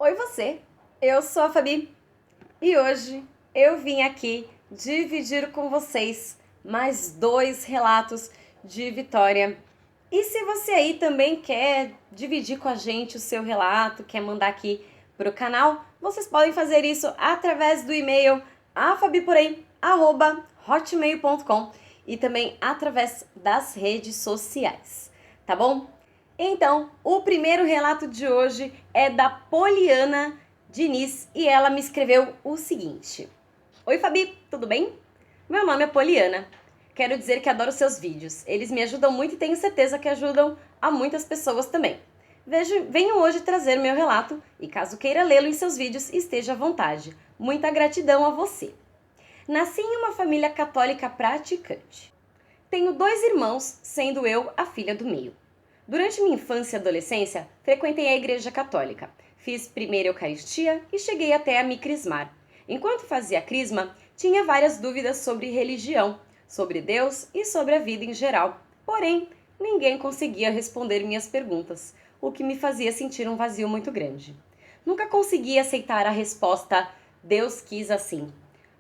Oi você, eu sou a Fabi e hoje eu vim aqui dividir com vocês mais 2 relatos de Vitória. E se você aí também quer dividir com a gente o seu relato, quer mandar aqui pro canal, vocês podem fazer isso através do e-mail afabiporém@hotmail.com e também através das redes sociais, tá bom? Então, o primeiro relato de hoje é da Poliana Diniz e ela me escreveu o seguinte: Oi Fabi, tudo bem? Meu nome é Poliana. Quero dizer que adoro seus vídeos. Eles me ajudam muito e tenho certeza que ajudam a muitas pessoas também. Venho hoje trazer meu relato e caso queira lê-lo em seus vídeos, esteja à vontade. Muita gratidão a você. Nasci em uma família católica praticante. Tenho 2 irmãos, sendo eu a filha do meio. Durante minha infância e adolescência, frequentei a igreja católica. Fiz primeira Eucaristia e cheguei até a me crismar. Enquanto fazia a crisma, tinha várias dúvidas sobre religião, sobre Deus e sobre a vida em geral. Porém, ninguém conseguia responder minhas perguntas, o que me fazia sentir um vazio muito grande. Nunca consegui aceitar a resposta "Deus quis assim".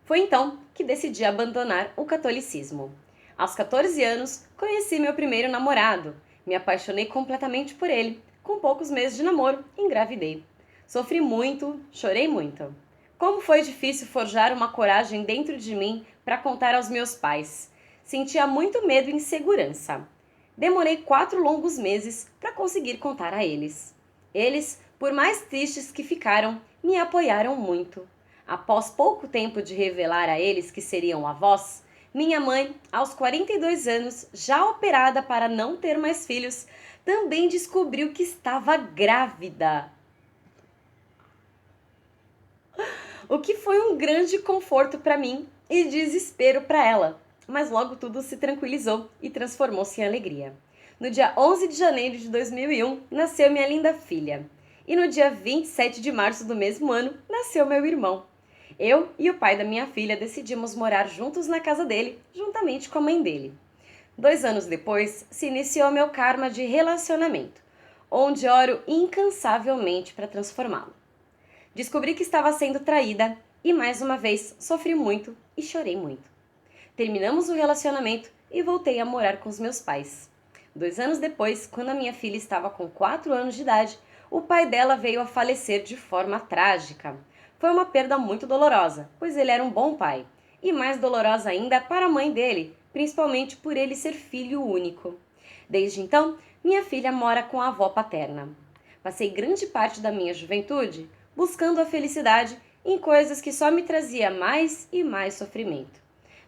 Foi então que decidi abandonar o catolicismo. Aos 14 anos, conheci meu primeiro namorado. Me apaixonei completamente por ele. Com poucos meses de namoro, engravidei. Sofri muito, chorei muito. Como foi difícil forjar uma coragem dentro de mim para contar aos meus pais. Sentia muito medo e insegurança. Demorei 4 longos meses para conseguir contar a eles. Eles, por mais tristes que ficaram, me apoiaram muito. Após pouco tempo de revelar a eles que seriam avós, minha mãe, aos 42 anos, já operada para não ter mais filhos, também descobriu que estava grávida. O que foi um grande conforto para mim e desespero para ela. Mas logo tudo se tranquilizou e transformou-se em alegria. No dia 11 de janeiro de 2001, nasceu minha linda filha. E no dia 27 de março do mesmo ano, nasceu meu irmão. Eu e o pai da minha filha decidimos morar juntos na casa dele, juntamente com a mãe dele. 2 anos depois, se iniciou meu karma de relacionamento, onde oro incansavelmente para transformá-lo. Descobri que estava sendo traída e, mais uma vez, sofri muito e chorei muito. Terminamos o relacionamento e voltei a morar com os meus pais. 2 anos depois, quando a minha filha estava com 4 anos de idade, o pai dela veio a falecer de forma trágica. Foi uma perda muito dolorosa, pois ele era um bom pai, e mais dolorosa ainda para a mãe dele, principalmente por ele ser filho único. Desde então, minha filha mora com a avó paterna. Passei grande parte da minha juventude buscando a felicidade em coisas que só me trazia mais e mais sofrimento.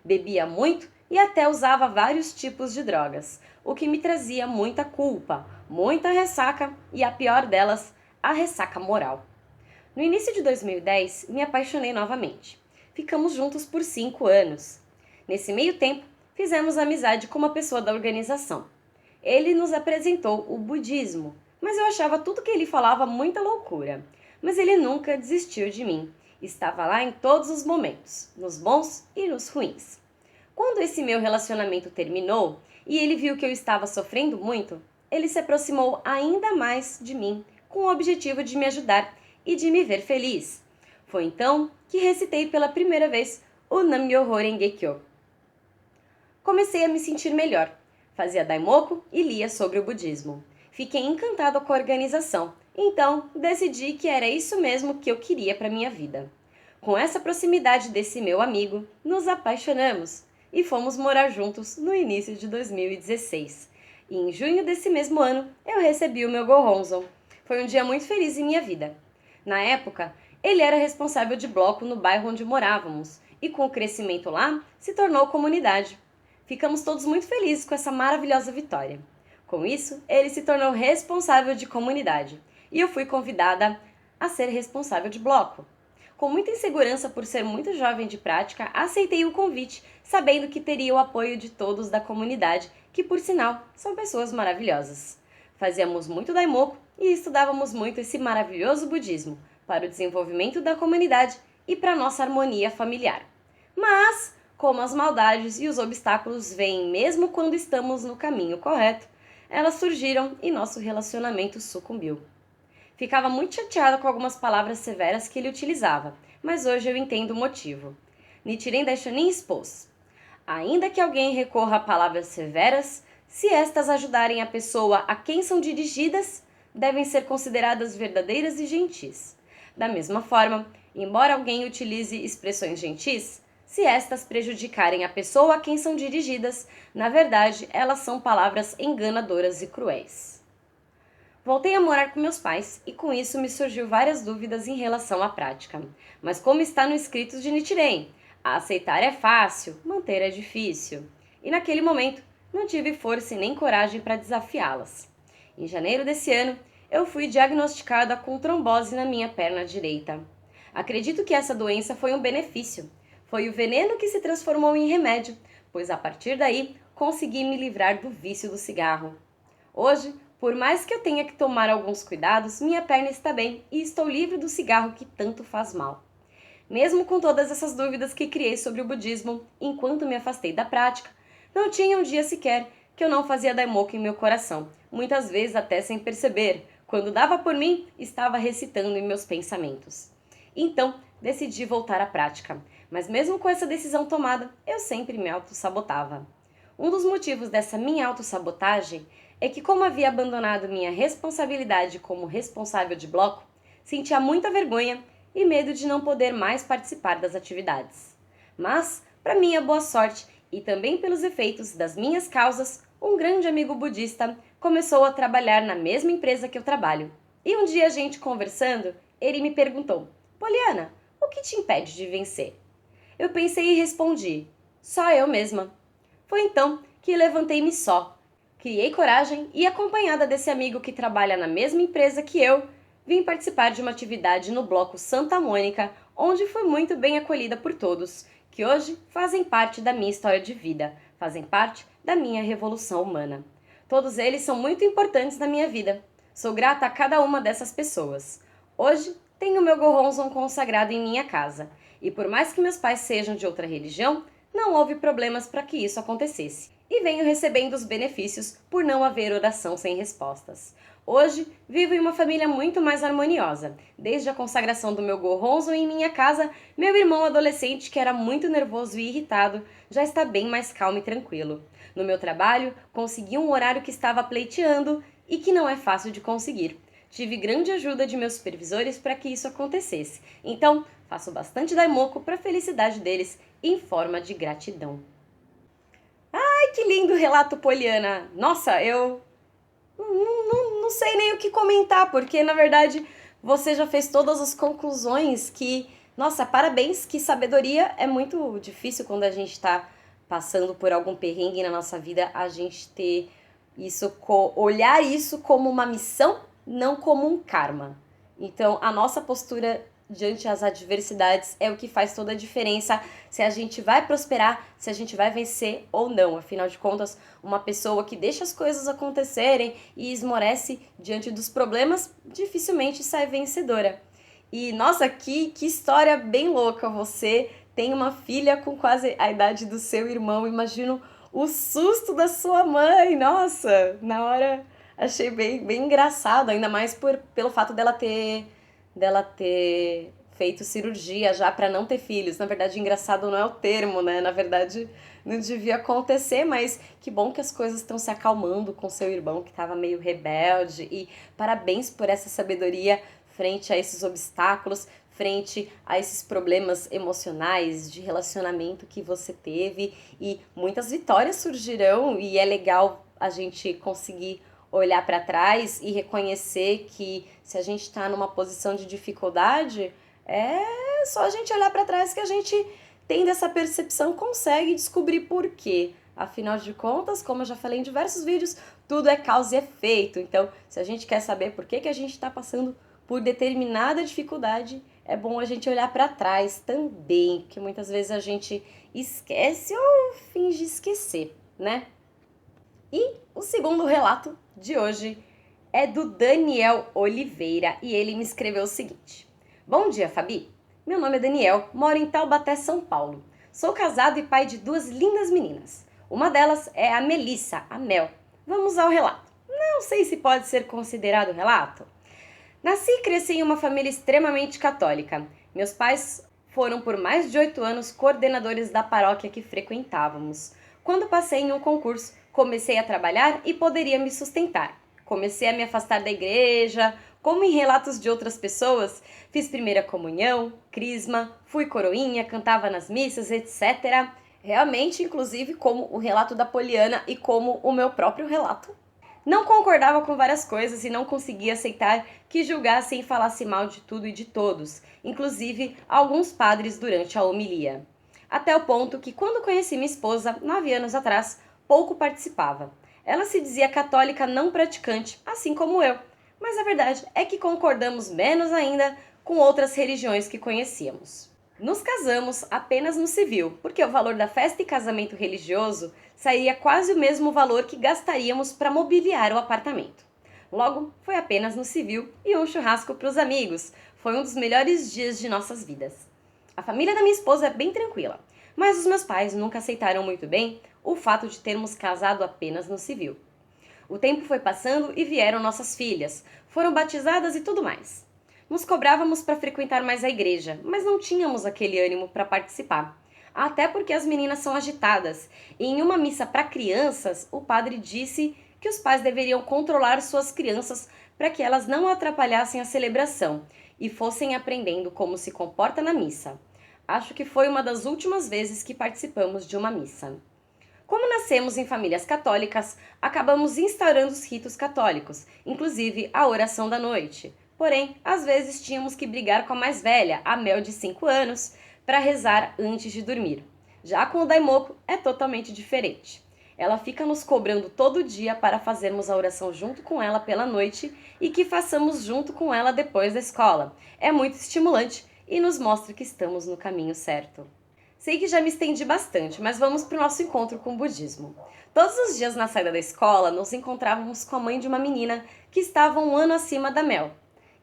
Bebia muito e até usava vários tipos de drogas, o que me trazia muita culpa, muita ressaca e a pior delas, a ressaca moral. No início de 2010, me apaixonei novamente. Ficamos juntos por 5 anos. Nesse meio tempo, fizemos amizade com uma pessoa da organização. Ele nos apresentou o budismo, mas eu achava tudo que ele falava muita loucura. Mas ele nunca desistiu de mim. Estava lá em todos os momentos, nos bons e nos ruins. Quando esse meu relacionamento terminou e ele viu que eu estava sofrendo muito, ele se aproximou ainda mais de mim com o objetivo de me ajudar e de me ver feliz. Foi então que recitei pela primeira vez o Nam-myoho Renge-kyo. Comecei a me sentir melhor. Fazia daimoku e lia sobre o budismo. Fiquei encantado com a organização, então decidi que era isso mesmo que eu queria para minha vida. Com essa proximidade desse meu amigo, nos apaixonamos e fomos morar juntos no início de 2016. E em junho desse mesmo ano, eu recebi o meu Gohonzon. Foi um dia muito feliz em minha vida. Na época, ele era responsável de bloco no bairro onde morávamos e com o crescimento lá, se tornou comunidade. Ficamos todos muito felizes com essa maravilhosa vitória. Com isso, ele se tornou responsável de comunidade e eu fui convidada a ser responsável de bloco. Com muita insegurança por ser muito jovem de prática, aceitei o convite, sabendo que teria o apoio de todos da comunidade, que por sinal são pessoas maravilhosas. Fazíamos muito daimoku e estudávamos muito esse maravilhoso budismo para o desenvolvimento da comunidade e para nossa harmonia familiar. Mas, como as maldades e os obstáculos vêm mesmo quando estamos no caminho correto, elas surgiram e nosso relacionamento sucumbiu. Ficava muito chateada com algumas palavras severas que ele utilizava, mas hoje eu entendo o motivo. Nichiren Daishonin expôs: ainda que alguém recorra a palavras severas, se estas ajudarem a pessoa a quem são dirigidas, devem ser consideradas verdadeiras e gentis. Da mesma forma, embora alguém utilize expressões gentis, se estas prejudicarem a pessoa a quem são dirigidas, na verdade, elas são palavras enganadoras e cruéis. Voltei a morar com meus pais e com isso me surgiu várias dúvidas em relação à prática. Mas como está no escrito de Nichiren, aceitar é fácil, manter é difícil. E naquele momento, não tive força e nem coragem para desafiá-las. Em janeiro desse ano, eu fui diagnosticada com trombose na minha perna direita. Acredito que essa doença foi um benefício. Foi o veneno que se transformou em remédio, pois a partir daí consegui me livrar do vício do cigarro. Hoje, por mais que eu tenha que tomar alguns cuidados, minha perna está bem e estou livre do cigarro que tanto faz mal. Mesmo com todas essas dúvidas que criei sobre o budismo enquanto me afastei da prática, não tinha um dia sequer que eu não fazia daimoku em meu coração, muitas vezes até sem perceber. Quando dava por mim, estava recitando em meus pensamentos. Então, decidi voltar à prática, mas mesmo com essa decisão tomada, eu sempre me autossabotava. Um dos motivos dessa minha autossabotagem é que, como havia abandonado minha responsabilidade como responsável de bloco, sentia muita vergonha e medo de não poder mais participar das atividades. Mas, para minha boa sorte e também pelos efeitos das minhas causas, um grande amigo budista começou a trabalhar na mesma empresa que eu trabalho. E um dia a gente conversando, ele me perguntou: Poliana, o que te impede de vencer? Eu pensei e respondi: só eu mesma. Foi então que levantei-me só. Criei coragem e, acompanhada desse amigo que trabalha na mesma empresa que eu, vim participar de uma atividade no bloco Santa Mônica, onde fui muito bem acolhida por todos, que hoje fazem parte da minha história de vida, fazem parte da minha revolução humana. Todos eles são muito importantes na minha vida. Sou grata a cada uma dessas pessoas. Hoje, tenho meu Gohonzon consagrado em minha casa, e por mais que meus pais sejam de outra religião, não houve problemas para que isso acontecesse. E venho recebendo os benefícios por não haver oração sem respostas. Hoje, vivo em uma família muito mais harmoniosa. Desde a consagração do meu Gohonzon em minha casa, meu irmão adolescente, que era muito nervoso e irritado, já está bem mais calmo e tranquilo. No meu trabalho, consegui um horário que estava pleiteando e que não é fácil de conseguir. Tive grande ajuda de meus supervisores para que isso acontecesse. Então, faço bastante daimoku para a felicidade deles em forma de gratidão. Ai, que lindo relato, Poliana! Nossa, eu não sei nem o que comentar, porque na verdade você já fez todas as conclusões que... Nossa, parabéns, que sabedoria. É muito difícil quando a gente está passando por algum perrengue na nossa vida, a gente ter isso, olhar isso como uma missão, não como um karma. Então, a nossa postura diante das adversidades é o que faz toda a diferença se a gente vai prosperar, se a gente vai vencer ou não. Afinal de contas, uma pessoa que deixa as coisas acontecerem e esmorece diante dos problemas, dificilmente sai vencedora. E, nossa, que história bem louca. Você tem uma filha com quase a idade do seu irmão. Imagino o susto da sua mãe. Nossa, na hora achei bem engraçado, ainda mais pelo fato dela ter feito cirurgia já para não ter filhos. Na verdade, engraçado não é o termo, né? Na verdade, não devia acontecer, mas que bom que as coisas estão se acalmando com seu irmão, que estava meio rebelde. E parabéns por essa sabedoria frente a esses obstáculos, frente a esses problemas emocionais, de relacionamento que você teve. E muitas vitórias surgirão e é legal a gente conseguir olhar para trás e reconhecer que se a gente está numa posição de dificuldade, é só a gente olhar para trás que a gente, tendo essa percepção, consegue descobrir por quê. Afinal de contas, como eu já falei em diversos vídeos, tudo é causa e efeito. Então, se a gente quer saber por que a gente está passando por determinada dificuldade, é bom a gente olhar para trás também, porque muitas vezes a gente esquece ou finge esquecer, né? E o segundo relato de hoje é do Daniel Oliveira e ele me escreveu o seguinte: bom dia, Fabi. Meu nome é Daniel, moro em Taubaté, São Paulo. Sou casado e pai de duas lindas meninas. Uma delas é a Melissa, a Mel. Vamos ao relato. Não sei se pode ser considerado relato. Nasci e cresci em uma família extremamente católica. Meus pais foram por mais de 8 anos coordenadores da paróquia que frequentávamos. Quando passei em um concurso, comecei a trabalhar e poderia me sustentar. Comecei a me afastar da igreja, como em relatos de outras pessoas, fiz primeira comunhão, crisma, fui coroinha, cantava nas missas, etc. Realmente, inclusive, como o relato da Poliana e como o meu próprio relato. Não concordava com várias coisas e não conseguia aceitar que julgassem e falassem mal de tudo e de todos, inclusive alguns padres durante a homilia. Até o ponto que, quando conheci minha esposa, 9 anos atrás, pouco participava. Ela se dizia católica não praticante, assim como eu, mas a verdade é que concordamos menos ainda com outras religiões que conhecíamos. Nos casamos apenas no civil, porque o valor da festa e casamento religioso sairia quase o mesmo valor que gastaríamos para mobiliar o apartamento. Logo, foi apenas no civil e um churrasco para os amigos. Foi um dos melhores dias de nossas vidas. A família da minha esposa é bem tranquila, mas os meus pais nunca aceitaram muito bem o fato de termos casado apenas no civil. O tempo foi passando e vieram nossas filhas, foram batizadas e tudo mais. Nos cobrávamos para frequentar mais a igreja, mas não tínhamos aquele ânimo para participar. Até porque as meninas são agitadas, e em uma missa para crianças, o padre disse que os pais deveriam controlar suas crianças para que elas não atrapalhassem a celebração e fossem aprendendo como se comporta na missa. Acho que foi uma das últimas vezes que participamos de uma missa. Como nascemos em famílias católicas, acabamos instaurando os ritos católicos, inclusive a oração da noite. Porém, às vezes tínhamos que brigar com a mais velha, a Mel de 5 anos, para rezar antes de dormir. Já com o Daimoku é totalmente diferente. Ela fica nos cobrando todo dia para fazermos a oração junto com ela pela noite e que façamos junto com ela depois da escola. É muito estimulante e nos mostra que estamos no caminho certo. Sei que já me estendi bastante, mas vamos para o nosso encontro com o budismo. Todos os dias na saída da escola, nos encontrávamos com a mãe de uma menina que estava um ano acima da Mel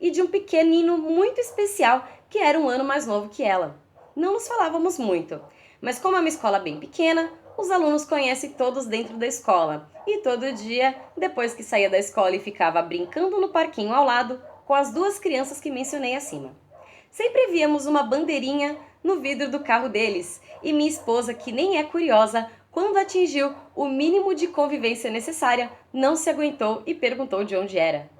e de um pequenino muito especial que era um ano mais novo que ela. Não nos falávamos muito, mas como é uma escola bem pequena, os alunos conhecem todos dentro da escola e todo dia, depois que saía da escola e ficava brincando no parquinho ao lado com as duas crianças que mencionei acima. Sempre víamos uma bandeirinha no vidro do carro deles e minha esposa, que nem é curiosa, quando atingiu o mínimo de convivência necessária, não se aguentou e perguntou de onde era.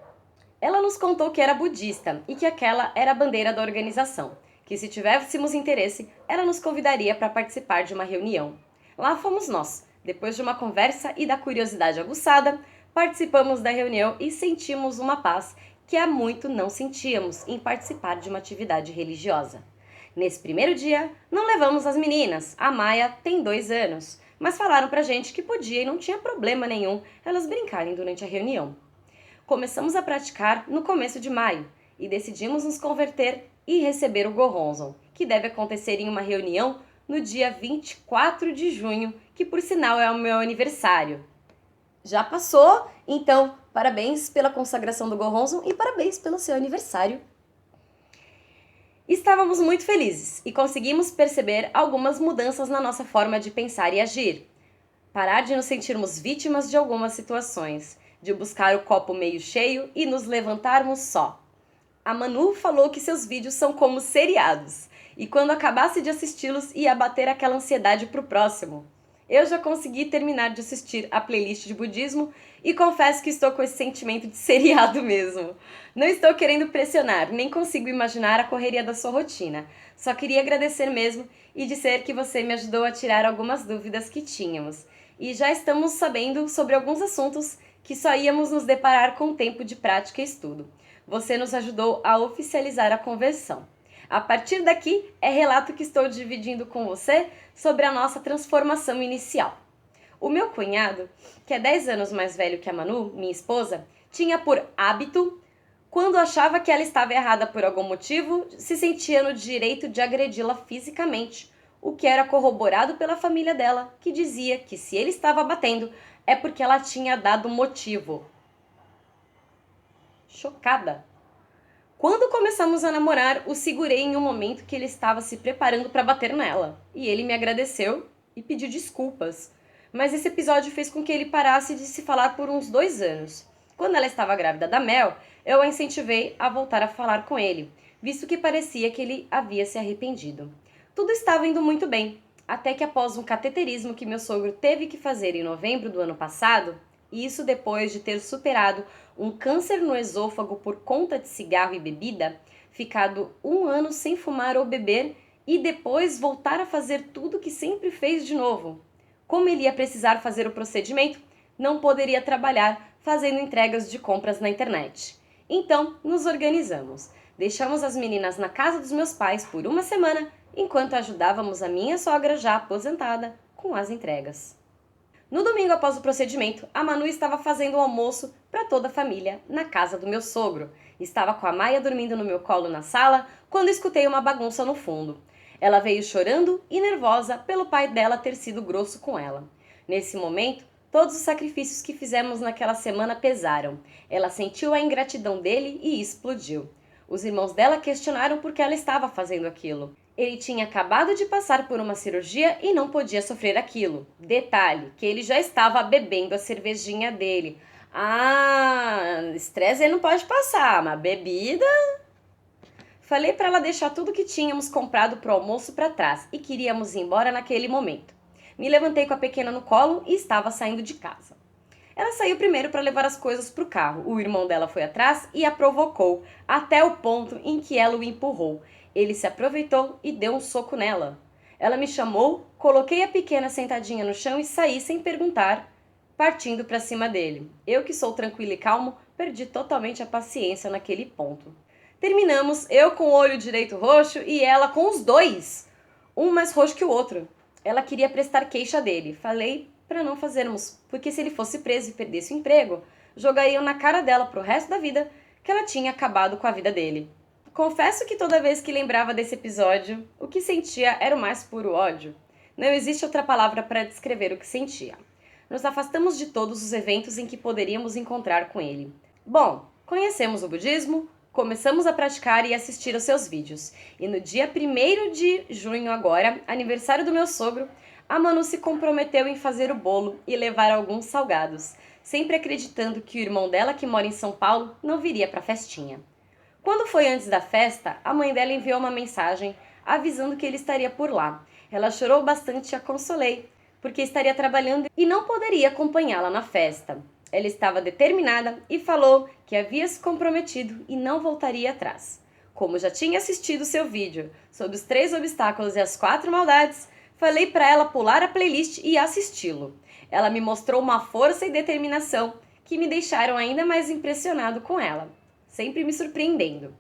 Ela nos contou que era budista e que aquela era a bandeira da organização, que se tivéssemos interesse, ela nos convidaria para participar de uma reunião. Lá fomos nós. Depois de uma conversa e da curiosidade aguçada, participamos da reunião e sentimos uma paz que há muito não sentíamos em participar de uma atividade religiosa. Nesse primeiro dia, não levamos as meninas. A Maia tem 2 anos, mas falaram pra gente que podia e não tinha problema nenhum elas brincarem durante a reunião. Começamos a praticar no começo de maio e decidimos nos converter e receber o Gohonzon, que deve acontecer em uma reunião no dia 24 de junho, que por sinal é o meu aniversário. Já passou, então parabéns pela consagração do Gohonzon e parabéns pelo seu aniversário. Estávamos muito felizes e conseguimos perceber algumas mudanças na nossa forma de pensar e agir. Parar de nos sentirmos vítimas de algumas situações, de buscar o copo meio cheio e nos levantarmos só. A Manu falou que seus vídeos são como seriados e quando acabasse de assisti-los ia bater aquela ansiedade pro próximo. Eu já consegui terminar de assistir a playlist de budismo e confesso que estou com esse sentimento de seriado mesmo. Não estou querendo pressionar, nem consigo imaginar a correria da sua rotina. Só queria agradecer mesmo e dizer que você me ajudou a tirar algumas dúvidas que tínhamos. E já estamos sabendo sobre alguns assuntos que só íamos nos deparar com o tempo de prática e estudo. Você nos ajudou a oficializar a conversão. A partir daqui, é relato que estou dividindo com você sobre a nossa transformação inicial. O meu cunhado, que é 10 anos mais velho que a Manu, minha esposa, tinha por hábito, quando achava que ela estava errada por algum motivo, se sentia no direito de agredi-la fisicamente, o que era corroborado pela família dela, que dizia que se ele estava batendo, é porque ela tinha dado motivo. Chocada. Quando começamos a namorar, o segurei em um momento que ele estava se preparando para bater nela. E ele me agradeceu e pediu desculpas. Mas esse episódio fez com que ele parasse de se falar por uns 2 anos. Quando ela estava grávida da Mel, Eu a incentivei a voltar a falar com ele, visto que parecia que ele havia se arrependido. Tudo estava indo muito bem, até que após um cateterismo que meu sogro teve que fazer em novembro do ano passado, e isso depois de ter superado um câncer no esôfago por conta de cigarro e bebida, ficado 1 ano sem fumar ou beber e depois voltar a fazer tudo que sempre fez de novo. Como ele ia precisar fazer o procedimento, não poderia trabalhar fazendo entregas de compras na internet. Então, nos organizamos. Deixamos as meninas na casa dos meus pais por uma semana, enquanto ajudávamos a minha sogra já aposentada com as entregas. No domingo após o procedimento, a Manu estava fazendo o almoço para toda a família na casa do meu sogro. Estava com a Maia dormindo no meu colo na sala quando escutei uma bagunça no fundo. Ela veio chorando e nervosa pelo pai dela ter sido grosso com ela. Nesse momento, todos os sacrifícios que fizemos naquela semana pesaram. Ela sentiu a ingratidão dele e explodiu. Os irmãos dela questionaram por que ela estava fazendo aquilo. Ele tinha acabado de passar por uma cirurgia e não podia sofrer aquilo. Detalhe, que ele já estava bebendo a cervejinha dele. Estresse ele não pode passar, mas bebida... Falei para ela deixar tudo que tínhamos comprado pro almoço para trás e queríamos ir embora naquele momento. Me levantei com a pequena no colo e estava saindo de casa. Ela saiu primeiro para levar as coisas para o carro. O irmão dela foi atrás e a provocou, até o ponto em que ela o empurrou. Ele se aproveitou e deu um soco nela. Ela me chamou, coloquei a pequena sentadinha no chão e saí sem perguntar, partindo para cima dele. Eu, que sou tranquilo e calmo, perdi totalmente a paciência naquele ponto. Terminamos, eu com o olho direito roxo e ela com os dois, um mais roxo que o outro. Ela queria prestar queixa dele. Falei para não fazermos, porque se ele fosse preso e perdesse o emprego, jogariam na cara dela pro resto da vida que ela tinha acabado com a vida dele. Confesso que toda vez que lembrava desse episódio, o que sentia era o mais puro ódio. Não existe outra palavra para descrever o que sentia. Nos afastamos de todos os eventos em que poderíamos encontrar com ele. Bom, conhecemos o budismo, começamos a praticar e assistir aos seus vídeos. E no dia 1º de junho agora, aniversário do meu sogro, a Manu se comprometeu em fazer o bolo e levar alguns salgados, sempre acreditando que o irmão dela, que mora em São Paulo, não viria para a festinha. Quando foi antes da festa, a mãe dela enviou uma mensagem avisando que ele estaria por lá. Ela chorou bastante e a consolei, porque estaria trabalhando e não poderia acompanhá-la na festa. Ela estava determinada e falou que havia se comprometido e não voltaria atrás. Como já tinha assistido seu vídeo sobre os 3 obstáculos e as 4 maldades, falei para ela pular a playlist e assisti-lo. Ela me mostrou uma força e determinação que me deixaram ainda mais impressionado com ela, sempre me surpreendendo.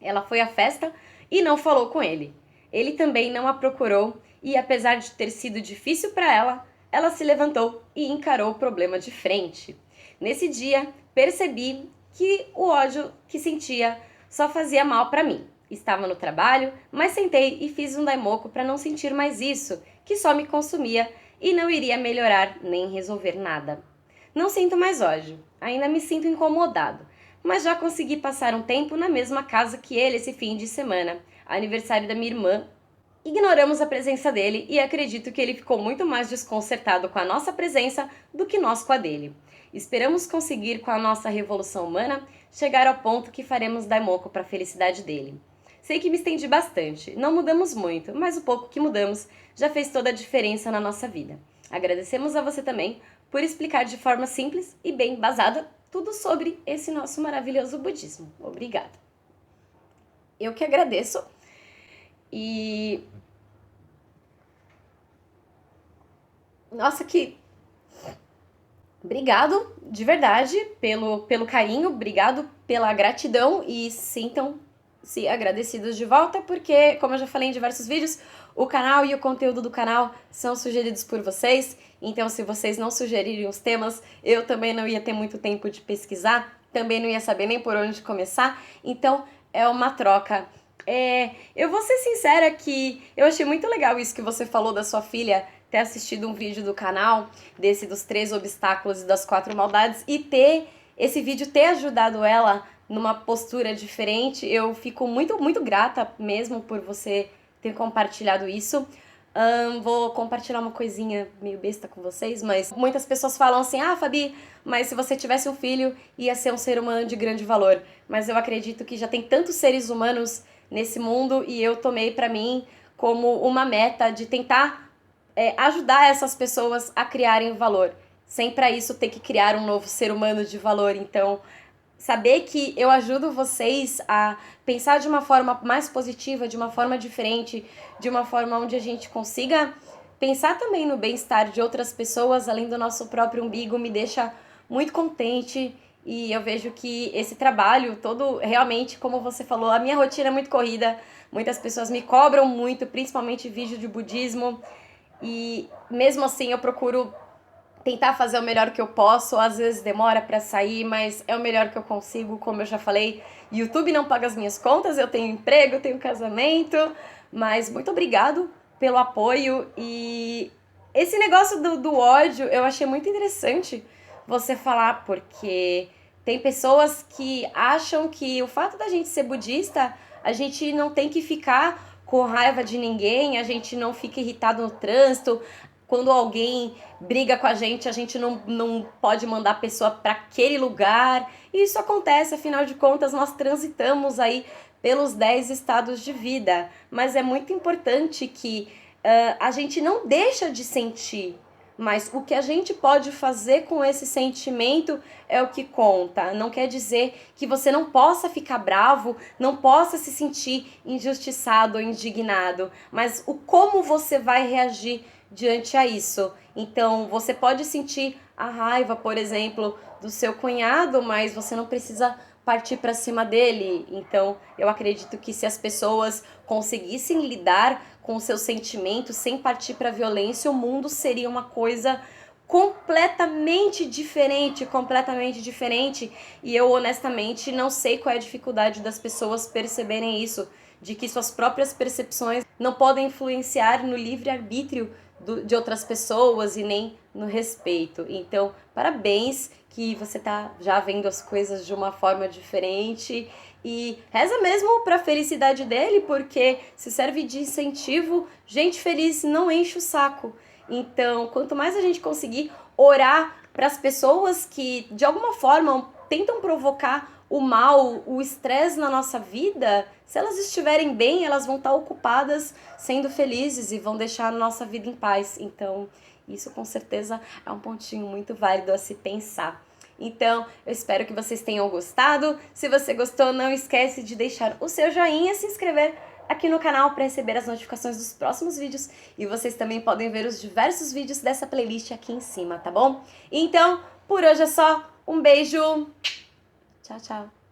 Ela foi à festa e não falou com ele. Ele também não a procurou e, apesar de ter sido difícil para ela, ela se levantou e encarou o problema de frente. Nesse dia, percebi que o ódio que sentia só fazia mal para mim. Estava no trabalho, mas sentei e fiz um daimoku para não sentir mais isso, que só me consumia e não iria melhorar nem resolver nada. Não sinto mais ódio, ainda me sinto incomodado, mas já consegui passar um tempo na mesma casa que ele esse fim de semana, aniversário da minha irmã. Ignoramos a presença dele e acredito que ele ficou muito mais desconcertado com a nossa presença do que nós com a dele. Esperamos conseguir, com a nossa revolução humana, chegar ao ponto que faremos daimoku para a felicidade dele. Sei que me estendi bastante, não mudamos muito, mas o pouco que mudamos já fez toda a diferença na nossa vida. Agradecemos a você também por explicar de forma simples e bem embasada tudo sobre esse nosso maravilhoso budismo. Obrigada. Eu que agradeço. E... Nossa, que... Obrigado, de verdade, pelo carinho, obrigado pela gratidão e sintam-se agradecidos de volta, porque, como eu já falei em diversos vídeos, o canal e o conteúdo do canal são sugeridos por vocês, então se vocês não sugerirem os temas, eu também não ia ter muito tempo de pesquisar, também não ia saber nem por onde começar, então é uma troca. Eu vou ser sincera que eu achei muito legal isso que você falou da sua filha ter assistido um vídeo do canal, dos 3 obstáculos e das 4 maldades, e esse vídeo ter ajudado ela numa postura diferente. Eu fico muito, muito grata mesmo por você ter compartilhado isso. Vou compartilhar uma coisinha meio besta com vocês, mas muitas pessoas falam assim, ah, Fabi, mas se você tivesse um filho, ia ser um ser humano de grande valor. Mas eu acredito que já tem tantos seres humanos nesse mundo e eu tomei pra mim como uma meta de tentar ajudar essas pessoas a criarem valor, sem pra isso ter que criar um novo ser humano de valor. Então, saber que eu ajudo vocês a pensar de uma forma mais positiva, de uma forma diferente, de uma forma onde a gente consiga pensar também no bem-estar de outras pessoas, além do nosso próprio umbigo, me deixa muito contente. E eu vejo que esse trabalho todo, realmente, como você falou, a minha rotina é muito corrida, muitas pessoas me cobram muito, principalmente vídeo de budismo, e mesmo assim eu procuro tentar fazer o melhor que eu posso, às vezes demora pra sair, mas é o melhor que eu consigo, como eu já falei. YouTube não paga as minhas contas, eu tenho emprego, eu tenho casamento, mas muito obrigado pelo apoio. E esse negócio do ódio eu achei muito interessante você falar, porque tem pessoas que acham que o fato da gente ser budista, a gente não tem que ficar com raiva de ninguém, a gente não fica irritado no trânsito. Quando alguém briga com a gente não pode mandar a pessoa para aquele lugar. E isso acontece, afinal de contas, nós transitamos aí pelos 10 estados de vida. Mas é muito importante que a gente não deixa de sentir, mas o que a gente pode fazer com esse sentimento é o que conta. Não quer dizer que você não possa ficar bravo, não possa se sentir injustiçado ou indignado, mas o como você vai reagir diante a isso. Então, você pode sentir a raiva, por exemplo, do seu cunhado, mas você não precisa partir para cima dele. Então, eu acredito que se as pessoas conseguissem lidar com os seus sentimentos sem partir para a violência, o mundo seria uma coisa completamente diferente, completamente diferente. E eu honestamente não sei qual é a dificuldade das pessoas perceberem isso, de que suas próprias percepções não podem influenciar no livre-arbítrio de outras pessoas e nem no respeito. Então, parabéns que você tá já vendo as coisas de uma forma diferente e reza mesmo para a felicidade dele, porque se serve de incentivo, gente feliz não enche o saco. Então, quanto mais a gente conseguir orar para as pessoas que de alguma forma tentam provocar o mal, o estresse na nossa vida, se elas estiverem bem, elas vão estar ocupadas sendo felizes e vão deixar a nossa vida em paz. Então, isso com certeza é um pontinho muito válido a se pensar. Então, eu espero que vocês tenham gostado. Se você gostou, não esquece de deixar o seu joinha e se inscrever aqui no canal para receber as notificações dos próximos vídeos. E vocês também podem ver os diversos vídeos dessa playlist aqui em cima, tá bom? Então, por hoje é só. Um beijo! Tchau, tchau!